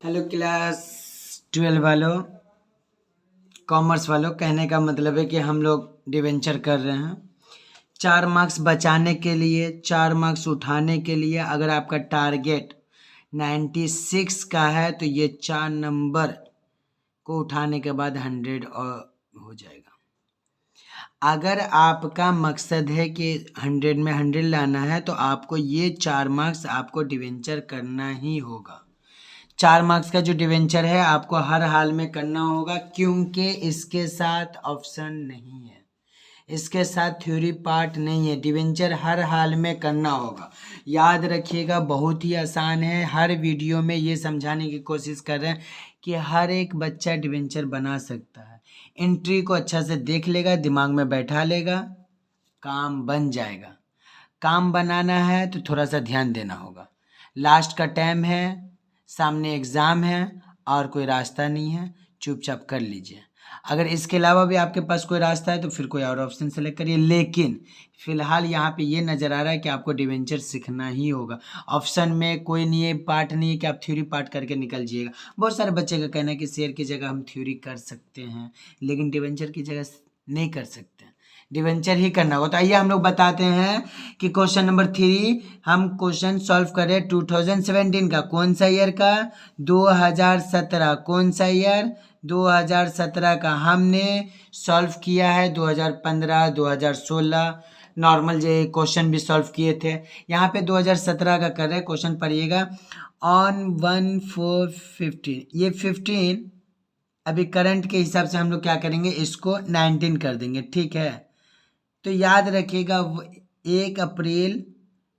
Hello class 12 वालों, commerce वालों। कहने का मतलब है कि हम लोग डिवेंचर कर रहे हैं 4 मार्क्स बचाने के लिए, 4 मार्क्स उठाने के लिए। अगर आपका टारगेट 96 का है तो ये 4 नंबर को उठाने के बाद 100 और हो जाएगा। अगर आपका मकसद है कि 100 में 100 लाना है तो आपको ये 4 मार्क्स आपको डिवेंचर करना ही होगा। 4 मार्क्स का जो डिवेंचर है आपको हर हाल में करना होगा, क्योंकि इसके साथ ऑप्शन नहीं है, इसके साथ थ्योरी पार्ट नहीं है। डिवेंचर हर हाल में करना होगा। याद रखिएगा, बहुत ही आसान है। हर वीडियो में ये समझाने की कोशिश कर रहे हैं कि हर एक बच्चा डिवेंचर बना सकता है। एंट्री को अच्छा से देख लेगा, दिमाग में बैठा लेगा, काम बन जाएगा। काम बनाना है तो थोड़ा सा ध्यान देना होगा। लास्ट का टाइम है, सामने एग्ज़ाम है और कोई रास्ता नहीं है, चुपचाप कर लीजिए। अगर इसके अलावा भी आपके पास कोई रास्ता है तो फिर कोई और ऑप्शन सेलेक्ट करिए, लेकिन फिलहाल यहाँ पे ये नज़र आ रहा है कि आपको डिवेंचर सीखना ही होगा। ऑप्शन में कोई नहीं है, पार्ट नहीं है कि आप थ्योरी पार्ट करके निकल जाइएगा। बहुत सारे बच्चे का कहना है कि शेयर की जगह हम थ्योरी कर सकते हैं, लेकिन डिवेंचर की जगह नहीं कर सकते, डिवेंचर ही करना होगा। तो आइए हम लोग बताते हैं कि क्वेश्चन नंबर 3 हम क्वेश्चन सॉल्व करें 2017 का। कौन सा ईयर का? 2017। कौन सा ईयर? 2017 का। हमने सॉल्व किया है 2015, 2016 नॉर्मल जो क्वेश्चन भी सॉल्व किए थे। यहाँ पे 2017 का कर रहे हैं। क्वेश्चन पढ़िएगा, ऑन 1/4/15। ये 15 अभी करंट के हिसाब से हम लोग क्या करेंगे, इसको 19 कर देंगे, ठीक है। तो याद रखिएगा 1 अप्रैल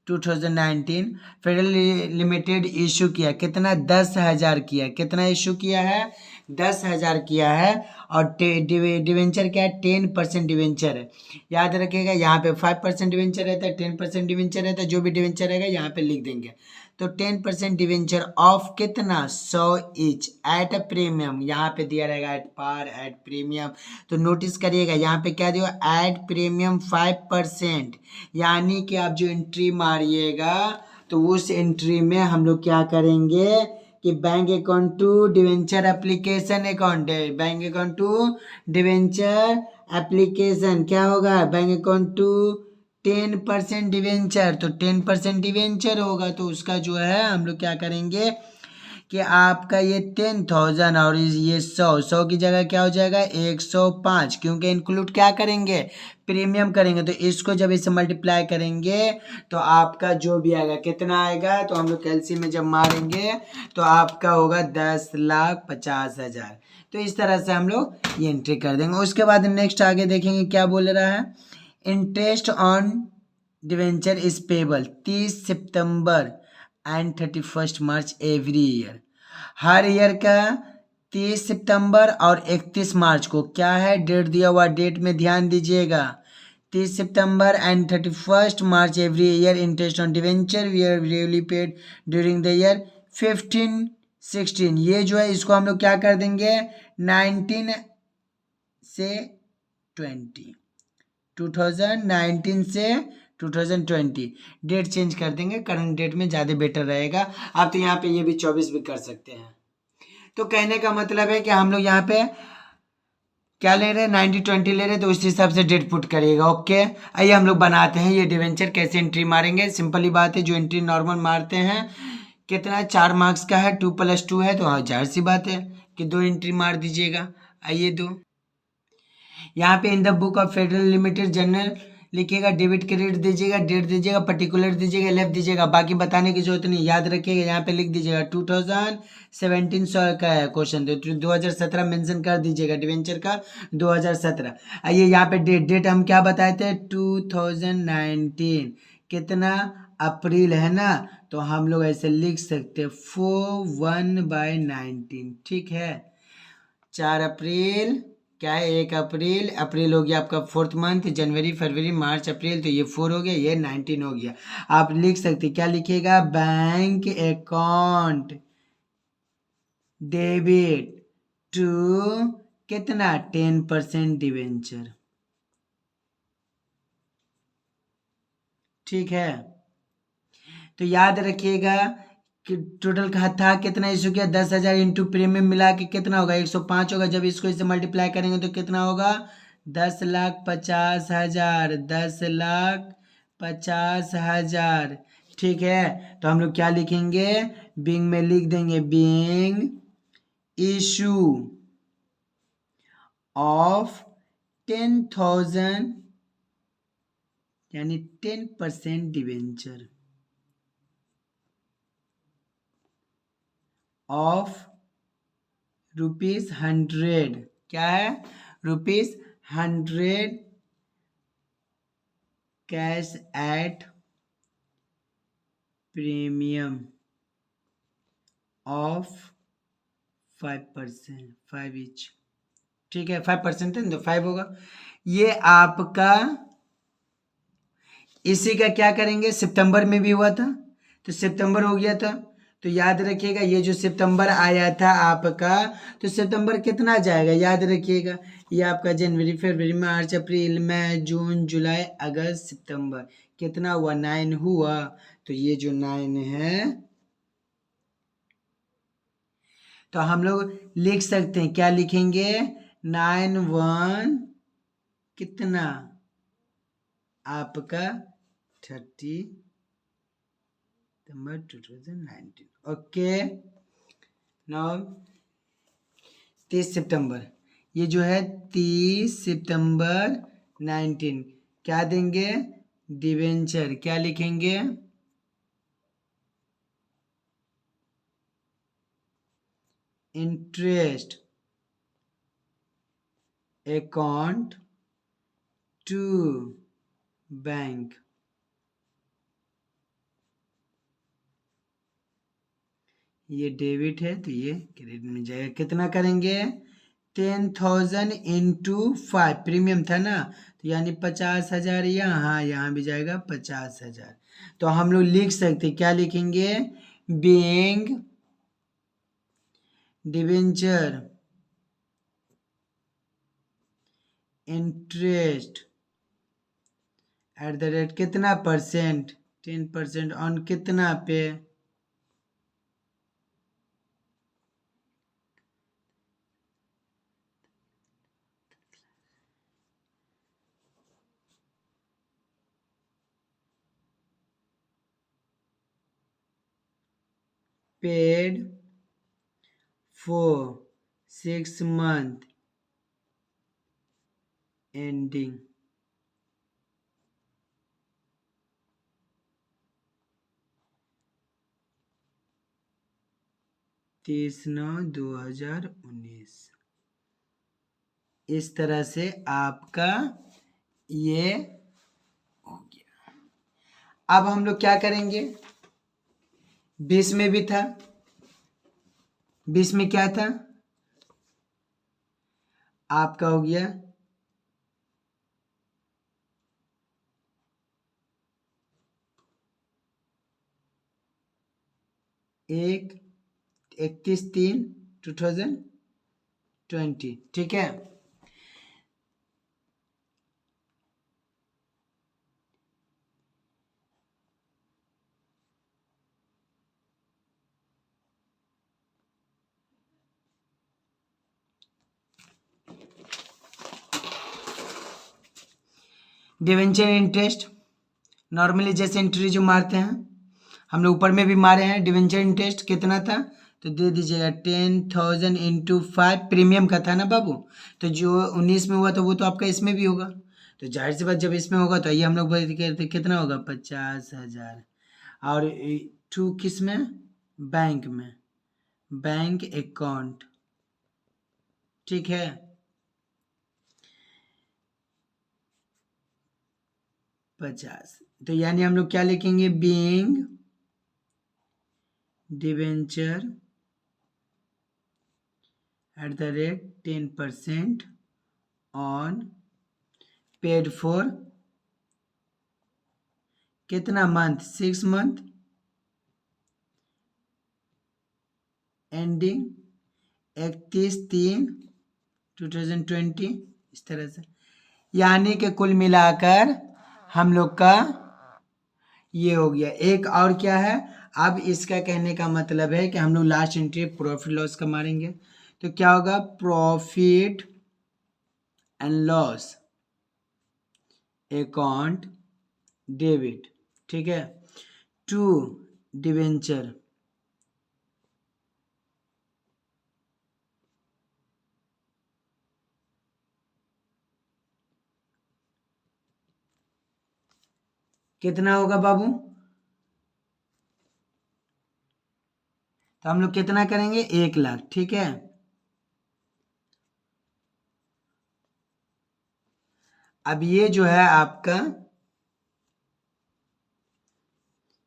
2019 फेडरल लिमिटेड इशू किया। कितना? 10,000 किया। कितना इशू किया है? 10,000 किया है। और डिवेंचर क्या है? 10% डिवेंचर है। याद रखिएगा, यहाँ पे 5% डिवेंचर रहता है, 10% डिवेंचर रहता है। जो भी डिवेंचर रहेगा यहाँ पे लिख देंगे। तो 10% डिवेंचर ऑफ कितना? 100 ईच एट अ प्रीमियम। यहाँ पे दिया रहेगा एट पार, एट प्रीमियम। तो नोटिस करिएगा यहाँ पे क्या दिया? At premium 5%। यानी कि आप जो एंट्री मारिएगा तो उस एंट्री में हम लोग क्या करेंगे कि bank account to debenture application account है। Bank account to debenture application क्या होगा? Bank account to 10% debenture. तो 10% डिवेंचर होगा तो उसका जो है हम लोग क्या करेंगे कि आपका ये 10,000 और ये 100 की जगह क्या हो जाएगा? 105, क्योंकि इंक्लूड क्या करेंगे? प्रीमियम करेंगे। तो इसको जब इससे मल्टीप्लाई करेंगे तो आपका जो भी आएगा कितना आएगा, तो हम लोग कैलसी में जब मारेंगे तो आपका होगा 10,50,000। तो इस तरह से हम लोग ये एंट्री कर देंगे। उसके बाद नेक्स्ट आगे देखेंगे क्या बोल रहा है। Interest on debenture is payable 30 सितंबर एंड 31 मार्च एवरी ईयर। हर ईयर का 30 सितंबर और 31 मार्च को क्या है? डेट दिया हुआ, डेट में ध्यान दीजिएगा। 30 सितंबर एंड 31 मार्च every year interest on debenture we are really paid during the year 15-16। ये जो है इसको हम लोग क्या कर देंगे? 19 से 20, 2019 से 2020 डेट चेंज कर देंगे। करंट डेट में ज़्यादा बेटर रहेगा। आप तो यहाँ पे ये भी 24 भी कर सकते हैं। तो कहने का मतलब है कि हम लोग यहाँ पे क्या ले रहे हैं? 90-20 ले रहे हैं, तो उस हिसाब से डेट पुट करिएगा। ओके, आइए हम लोग बनाते हैं ये डिवेंचर। कैसे एंट्री मारेंगे? सिंपल ही बात है, जो एंट्री नॉर्मल मारते हैं। कितना? 4 मार्क्स का है, 2+2 है, तो हाँ जाहिर सी बात है कि 2 एंट्री मार दीजिएगा। आइए 2। यहाँ पे in the book of federal limited general लिखिएगा, डेबिट क्रेडिट दीजिएगा, डेट दीजिएगा, पर्टिकुलर दीजिएगा, लेफ्ट दीजिएगा। बाकी बताने की जरूरत नहीं, याद रखिएगा। यहाँ पे लिख दीजिएगा 2017 का है क्वेश्चन, तो 2017 मेंशन कर दीजिएगा डिवेंचर का 2017। आइए यहाँ पे डेट हम क्या बताए थे? 2019। कितना? अप्रैल है ना, तो हम लोग ऐसे लिख सकते 4/1/19, ठीक है। 4 अप्रैल क्या है? 1 अप्रैल। अप्रैल हो गया आपका 4th मंथ, जनवरी फरवरी मार्च अप्रैल, तो ये 4 हो गया, ये 19 हो गया। आप लिख सकते, क्या लिखिएगा? बैंक अकाउंट डेबिट टू कितना? 10% डिवेंचर, ठीक है। तो याद रखिएगा टोटल का था कितना इशू किया, 10,000 इंटू प्रीमियम मिला के कितना होगा, 105 होगा। जब इसको इससे मल्टीप्लाई करेंगे तो कितना होगा, 10,50,000, 10,50,000। ठीक है, तो हम लोग क्या लिखेंगे, बीइंग में लिख देंगे, बीइंग इशू ऑफ 10,000 यानी 10% डिवेंचर ऑफ ₹100, क्या है, ₹100 cash at premium of 5%, 5 each. ठीक है, 5% है तो 5 होगा। ये आपका इसी का क्या करेंगे, सितंबर में भी हुआ था तो सितंबर हो गया था। तो याद रखिएगा ये जो सितंबर आया था आपका, तो सितंबर कितना जाएगा याद रखिएगा, ये आपका जनवरी, फरवरी, मार्च, अप्रैल, मई, जून, जुलाई, अगस्त, सितंबर, कितना हुआ, 9 हुआ। तो ये जो 9 है तो हम लोग लिख सकते हैं, क्या लिखेंगे, 9/1 कितना आपका 30 सितंबर 2019। ओके, नाउ 30 सितंबर, ये जो है 30 सितंबर 19, क्या देंगे, डिवेंचर, क्या लिखेंगे, इंटरेस्ट अकाउंट टू बैंक। ये डेबिट है तो ये क्रेडिट में जाएगा, कितना करेंगे, 10,000 इंटू 5, प्रीमियम था ना, तो यानी 50,000, यहाँ भी जाएगा 50,000। तो हम लोग लिख सकते, क्या लिखेंगे, being debenture interest at the rate कितना परसेंट, 10% ऑन कितना पे, पेड फॉर 6 month एंडिंग। तीस 9/2019। इस तरह से आपका ये हो गया। अब हम लोग क्या करेंगे, 20 में भी था, 20 में क्या था आपका, हो गया एक 31/3/2020। ठीक है, डिवेंचर इंटरेस्ट नॉर्मली जैसे एंट्री जो मारते हैं हम लोग ऊपर में भी मारे हैं, डिवेंचर इंटरेस्ट कितना था, तो दे दीजिएगा 10,000 इंटू 5, प्रीमियम का था ना बाबू, तो जो 19 में हुआ तो वो तो आपका इसमें भी होगा, तो जाहिर सी बात जब इसमें होगा तो ये हम लोग कहते कितना होगा, 50,000। और 2 किस में, बैंक में, बैंक अकाउंट। ठीक है, पचास, तो यानी हम लोग क्या लिखेंगे, being debenture at the rate 10% on paid for कितना मंथ, 6 month एंडिंग 31/3/2020। इस तरह से यानी कि कुल मिलाकर हम लोग का ये हो गया। एक और क्या है, अब इसका कहने का मतलब है कि हम लोग लास्ट एंट्री प्रॉफिट लॉस का मारेंगे, तो क्या होगा, profit and loss account debit, ठीक है, टू डिवेंचर कितना होगा बाबू, तो हम लोग कितना करेंगे, 1,00,000, ठीक है। अब ये जो है आपका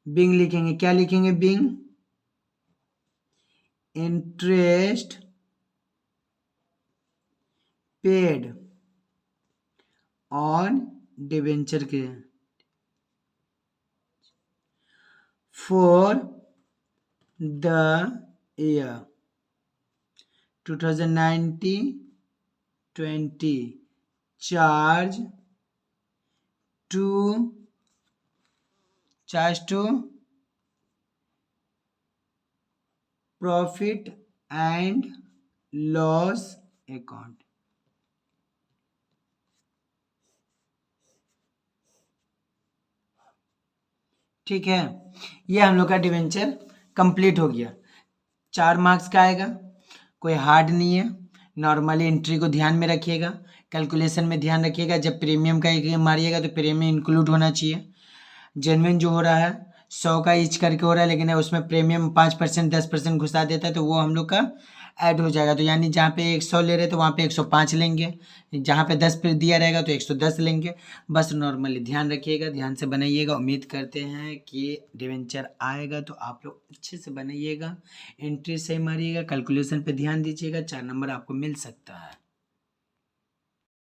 बिंग लिखेंगे, क्या लिखेंगे, being interest paid on debenture के for the year 2019-20 charge to profit and loss account. ठीक है, ये हम लोग का डिवेंचर कंप्लीट हो गया। 4 मार्क्स का आएगा, कोई हार्ड नहीं है। नॉर्मली एंट्री को ध्यान में रखिएगा, कैलकुलेशन में ध्यान रखिएगा। जब प्रीमियम का एक मारिएगा तो प्रीमियम इंक्लूड होना चाहिए। जेन्युइन जो हो रहा है 100 का ईच करके हो रहा है, लेकिन उसमें प्रीमियम 5% 10% घुसा देता है, तो वो हम लोग का ऐड हो जाएगा। तो यानी जहाँ पे 100 ले रहे तो वहाँ पे 105 लेंगे, जहाँ पे 10 पे दिया रहेगा तो 110 लेंगे। बस नॉर्मली ध्यान रखिएगा, ध्यान से बनाइएगा। उम्मीद करते हैं कि डिवेंचर आएगा तो आप लोग अच्छे से बनाइएगा, एंट्री सही मारिएगा, कैलकुलेशन पे ध्यान दीजिएगा, 4 नंबर आपको मिल सकता है।